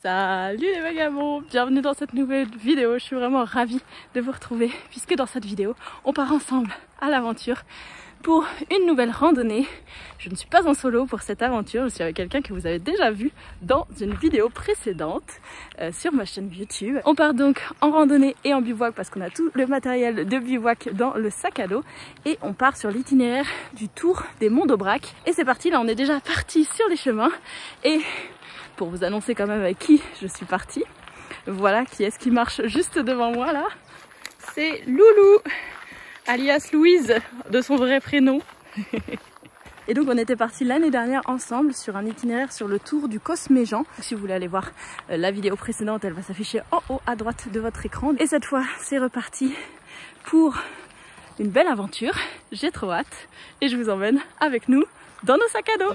Salut les vagabonds, bienvenue dans cette nouvelle vidéo. Je suis vraiment ravie de vous retrouver puisque dans cette vidéo on part ensemble à l'aventure pour une nouvelle randonnée. Je ne suis pas en solo pour cette aventure, je suis avec quelqu'un que vous avez déjà vu dans une vidéo précédente sur ma chaîne YouTube. On part donc en randonnée et en bivouac parce qu'on a tout le matériel de bivouac dans le sac à dos et on part sur l'itinéraire du tour des Monts d'Aubrac. Et c'est parti, là on est déjà parti sur les chemins et pour vous annoncer quand même avec qui je suis partie, voilà qui est-ce qui marche juste devant moi là, c'est Loulou alias Louise de son vrai prénom. Et donc on était partis l'année dernière ensemble sur un itinéraire sur le tour du Cosméjean. Si vous voulez aller voir la vidéo précédente, elle va s'afficher en haut à droite de votre écran. Et cette fois c'est reparti pour une belle aventure, j'ai trop hâte et je vous emmène avec nous dans nos sacs à dos.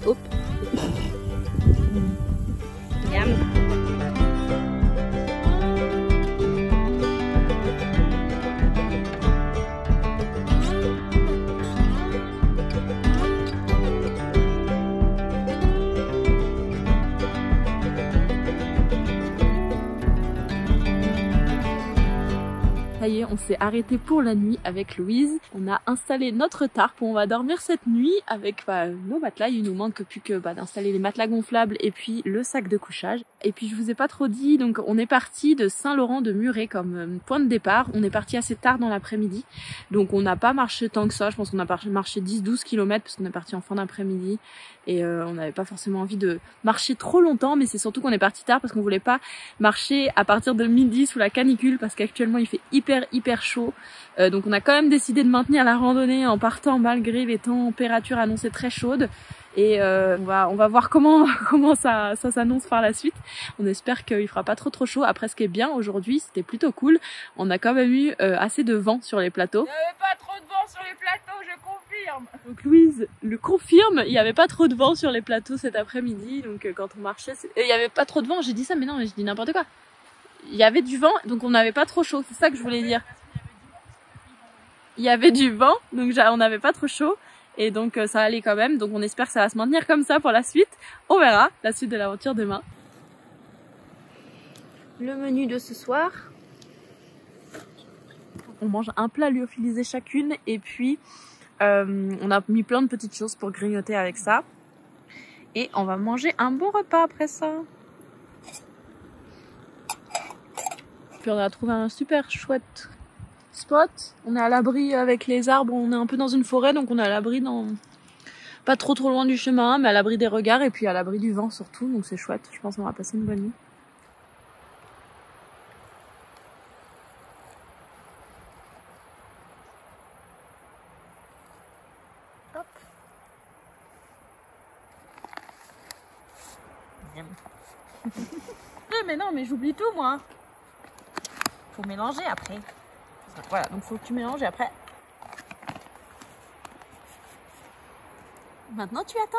Hop. Yum. Ça y est, on s'est arrêté pour la nuit avec Louise. On a installé notre tarp. On va dormir cette nuit avec nos matelas. Il nous manque plus que d'installer les matelas gonflables et puis le sac de couchage. Et puis je vous ai pas trop dit, donc on est parti de Saint-Laurent-de-Muret comme point de départ. On est parti assez tard dans l'après-midi. Donc on n'a pas marché tant que ça. Je pense qu'on a marché 10-12 km parce qu'on est parti en fin d'après-midi. Et on n'avait pas forcément envie de marcher trop longtemps, mais c'est surtout qu'on est parti tard parce qu'on voulait pas marcher à partir de midi sous la canicule parce qu'actuellement il fait hyper chaud. Donc on a quand même décidé de maintenir la randonnée en partant malgré les températures annoncées très chaudes. Et on va voir comment ça s'annonce par la suite. On espère qu'il fera pas trop chaud. Après, ce qui est bien aujourd'hui, c'était plutôt cool. On a quand même eu assez de vent sur les plateaux. Il n'y avait pas trop de vent sur les plateaux, je confirme. Donc Louise le confirme, il n'y avait pas trop de vent sur les plateaux cet après-midi. Donc quand on marchait, il n'y avait pas trop de vent. J'ai dit ça, mais non, je dis n'importe quoi. Il y avait du vent, donc on n'avait pas trop chaud. C'est ça que je voulais dire. Il y avait du vent, donc on n'avait pas trop chaud. Et donc ça allait quand même, donc on espère que ça va se maintenir comme ça pour la suite. On verra la suite de l'aventure demain. Le menu de ce soir. On mange un plat lyophilisé chacune et puis on a mis plein de petites choses pour grignoter avec ça. Et on va manger un bon repas après ça. Puis on a trouvé un super chouette spot. On est à l'abri avec les arbres, on est un peu dans une forêt, donc on est à l'abri pas trop loin du chemin, mais à l'abri des regards et puis à l'abri du vent surtout, donc c'est chouette. Je pense qu'on va passer une bonne nuit. Hop. Mais non, mais j'oublie tout moi. Faut mélanger après. Voilà, donc faut que tu mélanges et après. Maintenant tu attends.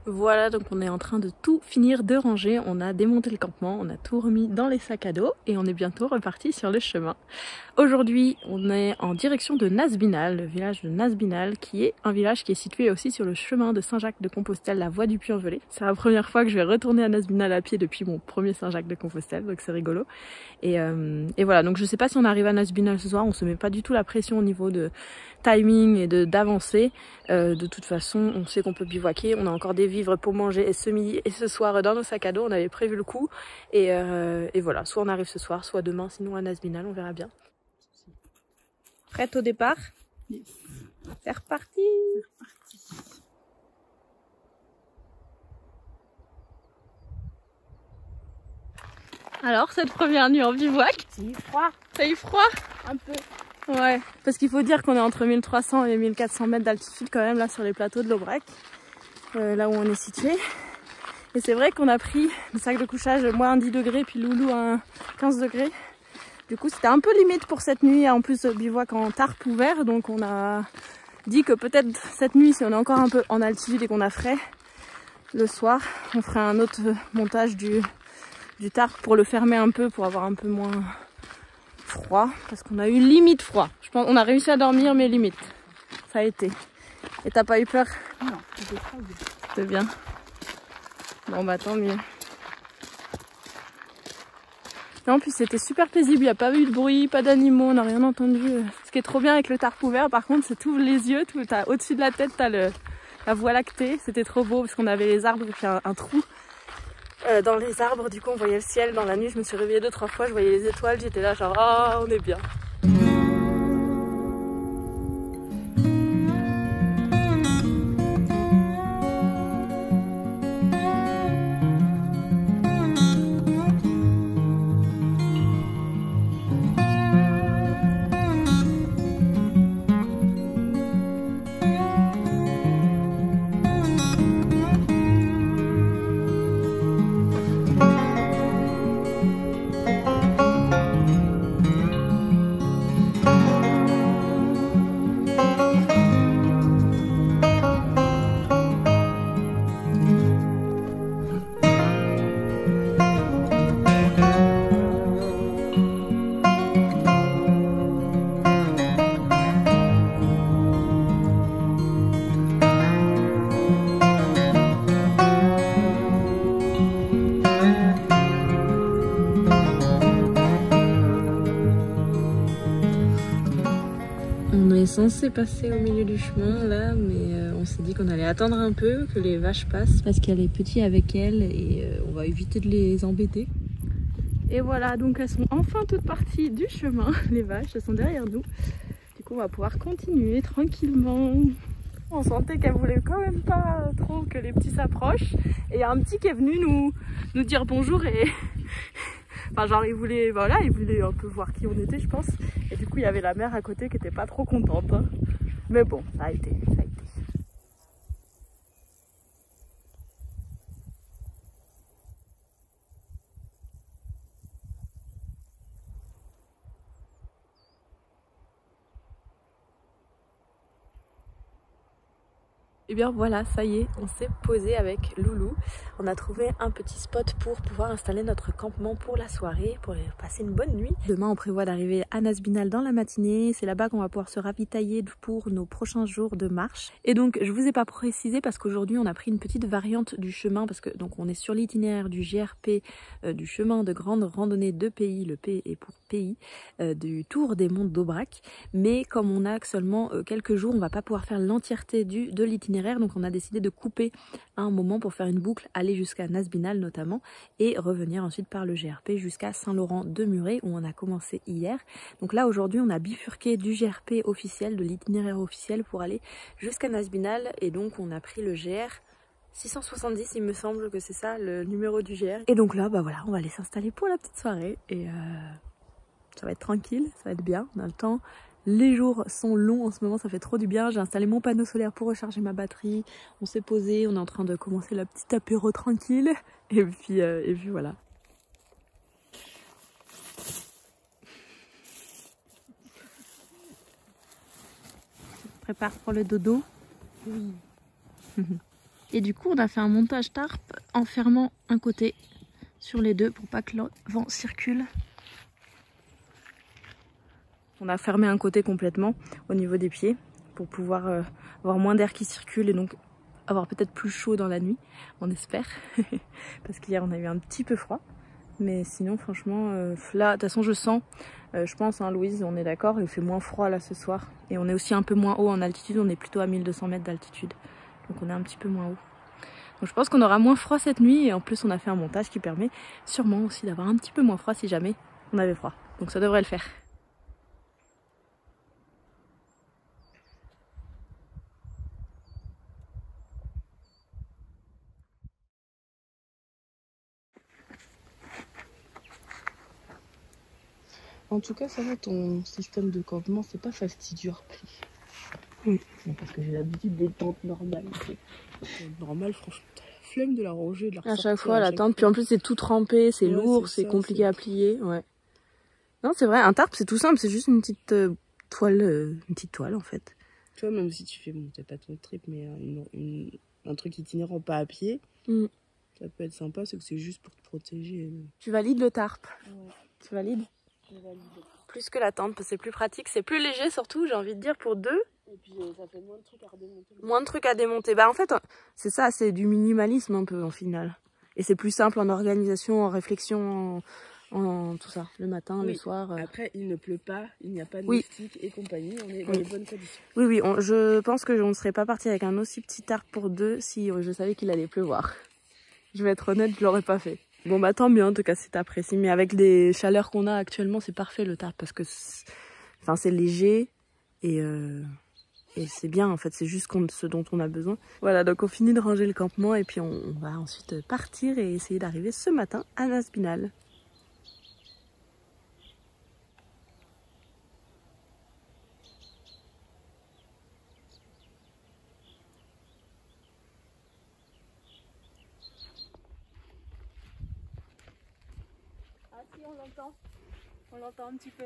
Voilà, donc on est en train de tout finir de ranger, on a démonté le campement, on a tout remis dans les sacs à dos et on est bientôt reparti sur le chemin. Aujourd'hui, on est en direction de Nasbinal, le village de Nasbinal, qui est un village qui est situé aussi sur le chemin de Saint-Jacques-de-Compostelle, la voie du Puy-en-Velay. C'est la première fois que je vais retourner à Nasbinal à pied depuis mon premier Saint-Jacques-de-Compostelle, donc c'est rigolo. Et voilà, donc je sais pas si on arrive à Nasbinal ce soir, on se met pas du tout la pression au niveau de timing et d'avancer. De toute façon, on sait qu'on peut bivouaquer, on a encore des vivres pour manger et ce midi et ce soir dans nos sacs à dos, on avait prévu le coup. Et voilà, soit on arrive ce soir, soit demain, sinon à Nasbinal, on verra bien. Prête au départ? Yes. C'est reparti. Alors, cette première nuit en bivouac? C'est froid. T'as eu froid? Un peu. Ouais, parce qu'il faut dire qu'on est entre 1300 et 1400 mètres d'altitude quand même là sur les plateaux de l'Aubrac, là où on est situé. Et c'est vrai qu'on a pris le sac de couchage moins 10 degrés puis Loulou à 15 degrés. Du coup c'était un peu limite pour cette nuit, en plus bivouac en tarp ouvert, donc on a dit que peut-être cette nuit, si on est encore un peu en altitude et qu'on a frais, le soir on ferait un autre montage du tarp pour le fermer un peu, pour avoir un peu moins froid, parce qu'on a eu limite froid. Je pense qu'on a réussi à dormir mais limite, ça a été. Et t'as pas eu peur? Non, c'était très bien. C'est bien. Bon bah tant mieux. Non, puis c'était super paisible, il n'y a pas eu de bruit, pas d'animaux, on n'a rien entendu. Ce qui est trop bien avec le tarp ouvert, par contre, c'est t'ouvres les yeux, au-dessus de la tête, t'as la voie lactée. C'était trop beau parce qu'on avait les arbres, puis un trou dans les arbres, du coup on voyait le ciel dans la nuit. Je me suis réveillée 2-3 fois, je voyais les étoiles, j'étais là genre oh, on est bien. Censé passer au milieu du chemin là, mais on s'est dit qu'on allait attendre un peu que les vaches passent parce qu'il y a les petits avec elles et on va éviter de les embêter. Et voilà, donc elles sont enfin toutes parties du chemin, les vaches, elles sont derrière nous. Du coup on va pouvoir continuer tranquillement. On sentait qu'elles voulaient quand même pas trop que les petits s'approchent. Et il y a un petit qui est venu nous dire bonjour et... Enfin genre il voulait un peu voir qui on était je pense. Et du coup il y avait la mère à côté qui était pas trop contente. Hein. Mais bon, ça a été. Et bien voilà, ça y est, on s'est posé avec Loulou. On a trouvé un petit spot pour pouvoir installer notre campement pour la soirée, pour passer une bonne nuit. Demain, on prévoit d'arriver à Nasbinal dans la matinée. C'est là-bas qu'on va pouvoir se ravitailler pour nos prochains jours de marche. Et donc, je vous ai pas précisé parce qu'aujourd'hui, on a pris une petite variante du chemin parce que donc on est sur l'itinéraire du GRP, du chemin de grande randonnée de pays, le P est pour pays, du tour des monts d'Aubrac. Mais comme on a seulement quelques jours, on va pas pouvoir faire l'entièreté de l'itinéraire. Donc on a décidé de couper à un moment pour faire une boucle, aller jusqu'à Nasbinal notamment et revenir ensuite par le GRP jusqu'à Saint-Laurent-de-Muret où on a commencé hier. Donc là aujourd'hui on a bifurqué du GRP officiel, de l'itinéraire officiel pour aller jusqu'à Nasbinal et donc on a pris le GR 670, il me semble que c'est ça le numéro du GR. Et donc là bah voilà, on va aller s'installer pour la petite soirée et ça va être tranquille, ça va être bien, on a le temps. Les jours sont longs en ce moment, ça fait trop du bien. J'ai installé mon panneau solaire pour recharger ma batterie. On s'est posé, on est en train de commencer la petite apéro tranquille. Et puis voilà. Tu te prépares pour le dodo? Oui. Et du coup on a fait un montage tarp en fermant un côté sur les deux pour pas que le vent circule. On a fermé un côté complètement au niveau des pieds pour pouvoir avoir moins d'air qui circule et donc avoir peut-être plus chaud dans la nuit, on espère. Parce qu'hier on a eu un petit peu froid. Mais sinon franchement, là de toute façon je sens, je pense hein, Louise, on est d'accord, il fait moins froid là ce soir. Et on est aussi un peu moins haut en altitude, on est plutôt à 1200 mètres d'altitude. Donc on est un petit peu moins haut. Donc je pense qu'on aura moins froid cette nuit et en plus on a fait un montage qui permet sûrement aussi d'avoir un petit peu moins froid si jamais on avait froid. Donc ça devrait le faire. En tout cas, ça va, ton système de campement, c'est pas fastidieux à repris. Oui. Parce que j'ai l'habitude des tentes normales. Normal, franchement, t'as la flemme de la ranger, de la ressortir. À chaque fois, la tente, puis en plus c'est tout trempé, c'est lourd, c'est compliqué à plier. Ouais. Non, c'est vrai, un tarp c'est tout simple, c'est juste une petite toile en fait. Tu vois, même si tu fais, bon, peut-être pas ton trip, mais un truc itinérant pas à pied, ça peut être sympa, c'est que c'est juste pour te protéger. Tu valides le tarp? Ouais. Tu valides? Plus que la tente, parce que c'est plus pratique, c'est plus léger surtout, j'ai envie de dire, pour deux. Et puis ça fait moins de trucs à redémonter. Moins de trucs à démonter. Bah en fait, c'est ça, c'est du minimalisme un peu en final. Et c'est plus simple en organisation, en réflexion, en tout ça, le matin, le soir. Après, il ne pleut pas, il n'y a pas de moustique et compagnie, on est dans les bonnes conditions. Oui, je pense que je ne serais pas partie avec un aussi petit tarp pour deux si je savais qu'il allait pleuvoir. Je vais être honnête, je l'aurais pas fait. Bon bah tant mieux en tout cas si t'apprécies, mais avec les chaleurs qu'on a actuellement c'est parfait le tarp parce que c'est léger et c'est bien en fait, c'est juste ce dont on a besoin. Voilà, donc on finit de ranger le campement et puis on va ensuite partir et essayer d'arriver ce matin à Nasbinal. Ah si, on l'entend un petit peu.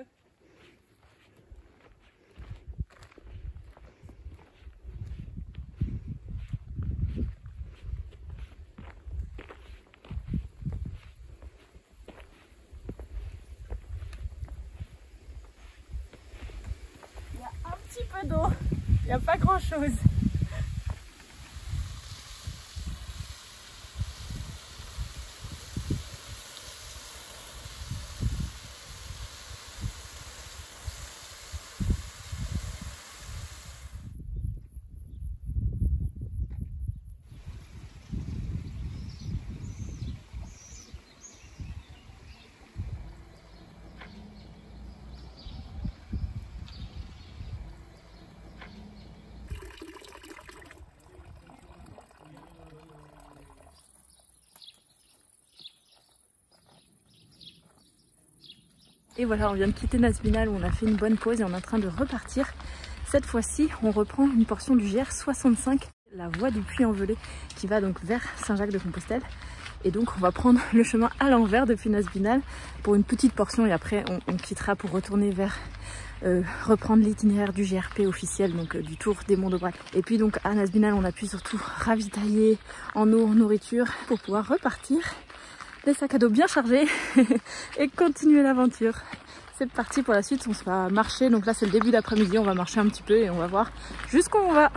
Il y a un petit peu d'eau, il n'y a pas grand chose. Et voilà, on vient de quitter Nasbinal où on a fait une bonne pause et on est en train de repartir. Cette fois-ci, on reprend une portion du GR65, la voie du Puy-en-Velay qui va donc vers Saint-Jacques-de-Compostelle. Et donc on va prendre le chemin à l'envers depuis Nasbinal pour une petite portion et après on quittera pour retourner vers reprendre l'itinéraire du GRP officiel, donc du Tour des Monts d'Aubrac. Et puis donc à Nasbinal on a pu surtout ravitailler en eau, en nourriture pour pouvoir repartir. Les sacs à dos bien chargés et continuer l'aventure. C'est parti pour la suite, on se va marcher. Donc là c'est le début d'après-midi, on va marcher un petit peu et on va voir jusqu'où on va.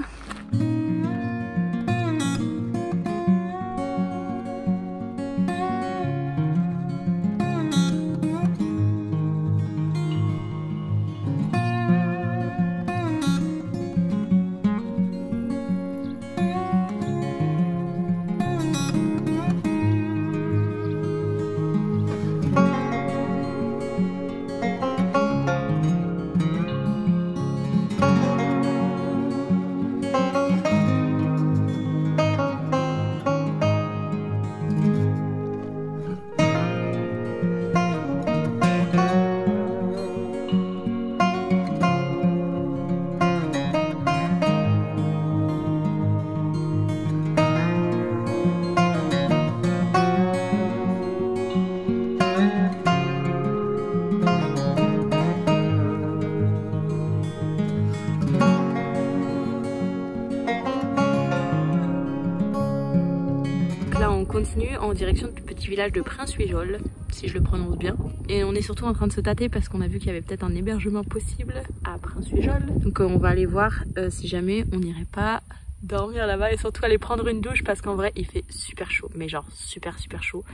continue en direction du petit village de Prince-Huijol, si je le prononce bien. Et on est surtout en train de se tâter parce qu'on a vu qu'il y avait peut-être un hébergement possible à Prince-Huijol. Donc on va aller voir si jamais on n'irait pas dormir là-bas et surtout aller prendre une douche parce qu'en vrai il fait super chaud, mais genre super chaud.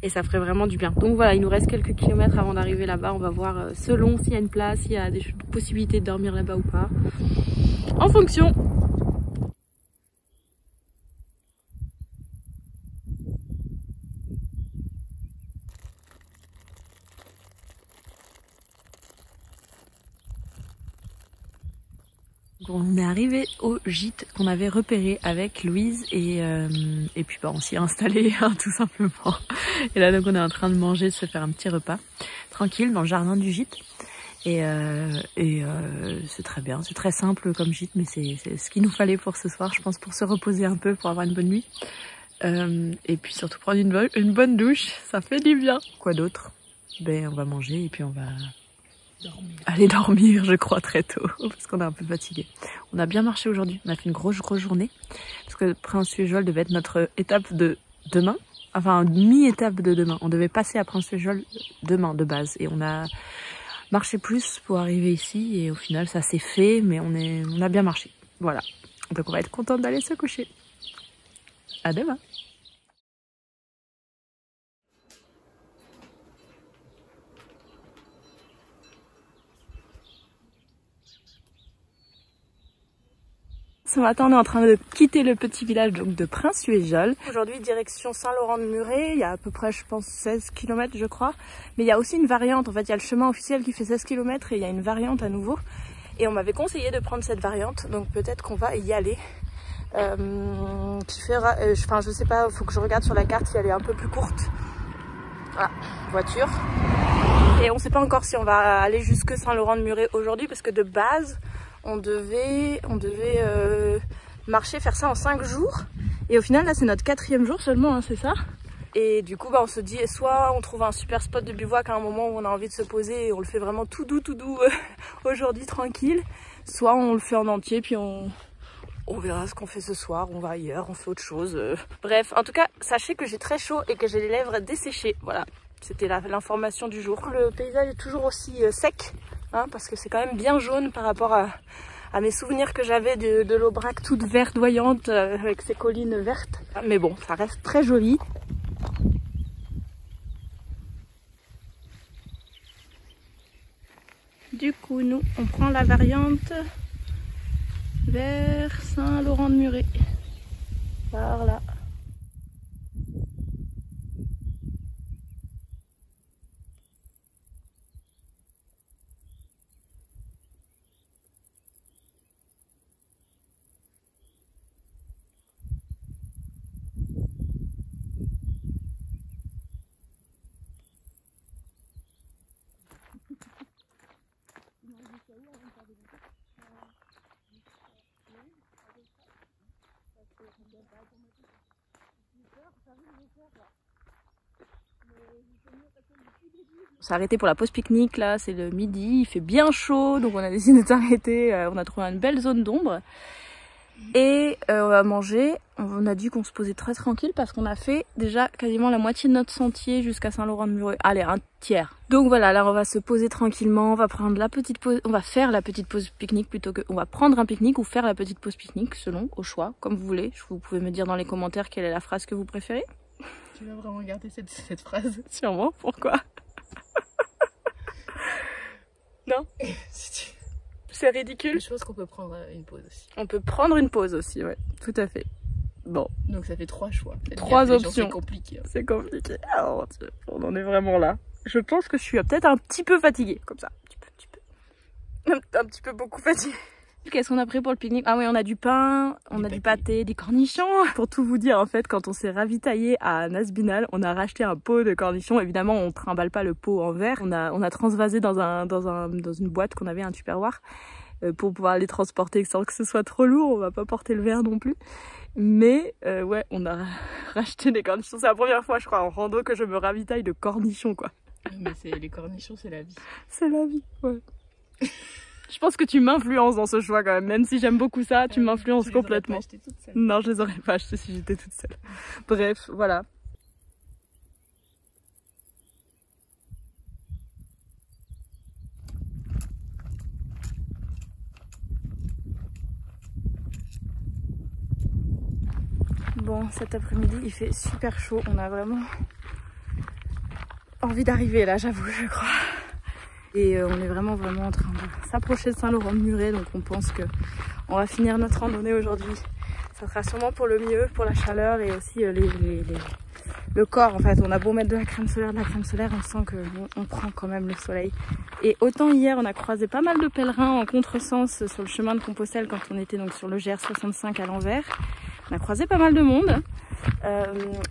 Et ça ferait vraiment du bien. Donc voilà, il nous reste quelques kilomètres avant d'arriver là-bas. On va voir selon s'il y a une place, s'il y a des possibilités de dormir là-bas ou pas. En fonction. On est arrivé au gîte qu'on avait repéré avec Louise et puis on s'y est installé tout simplement. Et là donc on est en train de manger, de se faire un petit repas tranquille dans le jardin du gîte. Et c'est très bien, c'est très simple comme gîte, mais c'est ce qu'il nous fallait pour ce soir, je pense, pour se reposer un peu, pour avoir une bonne nuit. Et puis surtout prendre une bonne douche, ça fait du bien. Quoi d'autre? Ben on va manger et puis on va aller dormir, je crois, très tôt, parce qu'on est un peu fatigué. On a bien marché aujourd'hui, on a fait une grosse journée, parce que Prince-Huijol devait être notre étape de demain, enfin mi-étape de demain. On devait passer à Prince-Huijol demain de base, et on a marché plus pour arriver ici, et au final ça s'est fait, mais on a bien marché. Voilà, donc on va être content d'aller se coucher. À demain. Ce matin, on est en train de quitter le petit village donc de Prince-Huijol. Aujourd'hui, direction Saint-Laurent-de-Muret. Il y a à peu près, je pense, 16 km, je crois. Mais il y a aussi une variante. En fait, il y a le chemin officiel qui fait 16 km et il y a une variante à nouveau. Et on m'avait conseillé de prendre cette variante. Donc peut-être qu'on va y aller. Qui fera, enfin, je sais pas, il faut que je regarde sur la carte si elle est un peu plus courte. Voilà, voiture. Et on sait pas encore si on va aller jusque Saint-Laurent-de-Muret aujourd'hui parce que de base, on devait marcher, faire ça en 5 jours. Et au final, là, c'est notre 4e jour seulement, hein, c'est ça. Et du coup, on se dit, soit on trouve un super spot de bivouac à un moment où on a envie de se poser et on le fait vraiment tout doux aujourd'hui, tranquille. Soit on le fait en entier, puis on verra ce qu'on fait ce soir, on va ailleurs, on fait autre chose. Bref, en tout cas, sachez que j'ai très chaud et que j'ai les lèvres desséchées. Voilà, c'était l'information du jour. Le paysage est toujours aussi sec. Hein, parce que c'est quand même bien jaune par rapport à mes souvenirs que j'avais de l'Aubrac toute verdoyante avec ses collines vertes. Mais bon, ça reste très joli. Du coup, nous, on prend la variante vers Saint-Laurent-de-Muret. Par là. On s'est arrêté pour la pause pique-nique, là c'est le midi, il fait bien chaud, donc on a décidé de s'arrêter, on a trouvé une belle zone d'ombre. Et on va manger, on a dit qu'on se posait très tranquille parce qu'on a fait déjà quasiment la moitié de notre sentier jusqu'à Saint-Laurent-de-Muret. Allez, un tiers. Donc voilà, là on va se poser tranquillement, on va prendre la petite pause, on va faire la petite pause pique-nique plutôt que... On va prendre un pique-nique ou faire la petite pause pique-nique selon, au choix, comme vous voulez. Vous pouvez me dire dans les commentaires quelle est la phrase que vous préférez. Tu vas vraiment garder cette phrase? Sûrement, pourquoi? Non? C'est ridicule. Je pense qu'on peut prendre une pause aussi. On peut prendre une pause aussi, ouais, tout à fait. Bon. Donc ça fait 3 choix. 3 options. C'est compliqué. Hein. C'est compliqué. Oh, on en est vraiment là. Je pense que je suis peut-être un petit peu fatiguée, comme ça. Un petit peu beaucoup fatiguée. Qu'est-ce qu'on a pris pour le pique-nique? Ah oui, on a du pain, on a du pâté, des cornichons. Pour tout vous dire, en fait, quand on s'est ravitaillé à Nasbinal, on a racheté un pot de cornichons. Évidemment, on trimballe pas le pot en verre. On a transvasé dans une boîte qu'on avait, un tupperware, pour pouvoir les transporter sans que ce soit trop lourd. On va pas porter le verre non plus. Mais ouais, on a racheté des cornichons. C'est la première fois, je crois, en rando que je me ravitaille de cornichons, quoi. Mais les cornichons, c'est la vie. C'est la vie, ouais. Je pense que tu m'influences dans ce choix quand même si j'aime beaucoup ça, tu m'influences complètement. Je les aurais pas achetés toute seule. Non, je les aurais pas achetés si j'étais toute seule. Bref, voilà. bon, cet après-midi il fait super chaud, on a vraiment envie d'arriver là, j'avoue, je crois. Et on est vraiment en train de s'approcher de Saint-Laurent-de-Muret, donc on pense que on va finir notre randonnée aujourd'hui. Ça sera sûrement pour le mieux, pour la chaleur et aussi le corps en fait. On a beau mettre de la crème solaire, on sent qu'on prend quand même le soleil. Et autant hier on a croisé pas mal de pèlerins en contresens sur le chemin de Compostelle quand on était donc sur le GR65 à l'envers. On a croisé pas mal de monde.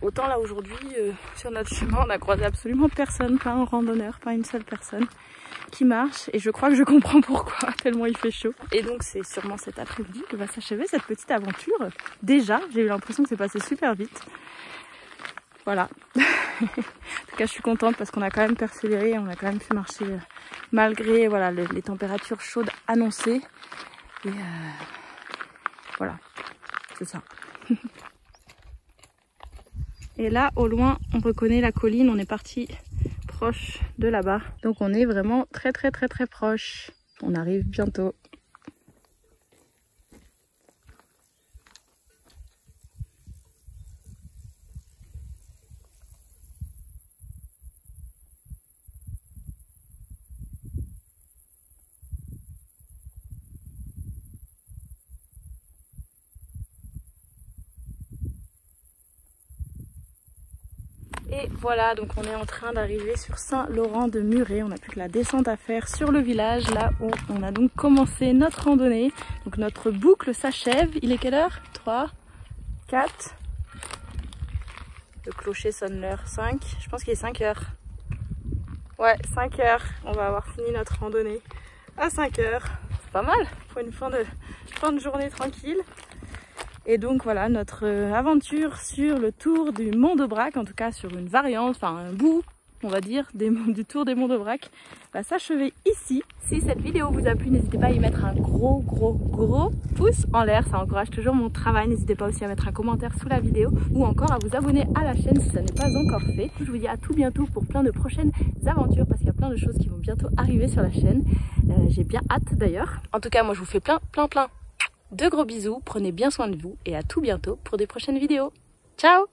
Autant là aujourd'hui sur notre chemin on a croisé absolument personne, pas un randonneur, pas une seule personne qui marche, et je crois que je comprends pourquoi, tellement il fait chaud. Et donc c'est sûrement cet après-midi que va s'achever cette petite aventure. Déjà, j'ai eu l'impression que c'est passé super vite. Voilà. En tout cas je suis contente parce qu'on a quand même persévéré, on a quand même pu marcher malgré voilà, les températures chaudes annoncées. Et voilà, c'est ça. Et là au loin on reconnaît la colline, on est parti proche de là-bas. Donc on est vraiment très proche. On arrive bientôt. Et voilà, donc on est en train d'arriver sur Saint-Laurent-de-Muret. On n'a plus que la descente à faire sur le village, là où on a donc commencé notre randonnée. Donc notre boucle s'achève. Il est quelle heure? 3, 4. Le clocher sonne l'heure 5. Je pense qu'il est 5 heures. Ouais, 5 heures. On va avoir fini notre randonnée à 5 heures. C'est pas mal pour une fin de journée tranquille. Et donc voilà, notre aventure sur le tour du Mont d'Aubrac, en tout cas sur une variante, enfin un bout, on va dire, du tour des Monts d'Aubrac, va s'achever ici. Si cette vidéo vous a plu, n'hésitez pas à y mettre un gros pouce en l'air, ça encourage toujours mon travail. N'hésitez pas aussi à mettre un commentaire sous la vidéo ou encore à vous abonner à la chaîne si ça n'est pas encore fait. Je vous dis à tout bientôt pour plein de prochaines aventures parce qu'il y a plein de choses qui vont bientôt arriver sur la chaîne. J'ai bien hâte d'ailleurs. En tout cas, moi je vous fais plein de gros bisous, prenez bien soin de vous et à tout bientôt pour des prochaines vidéos. Ciao!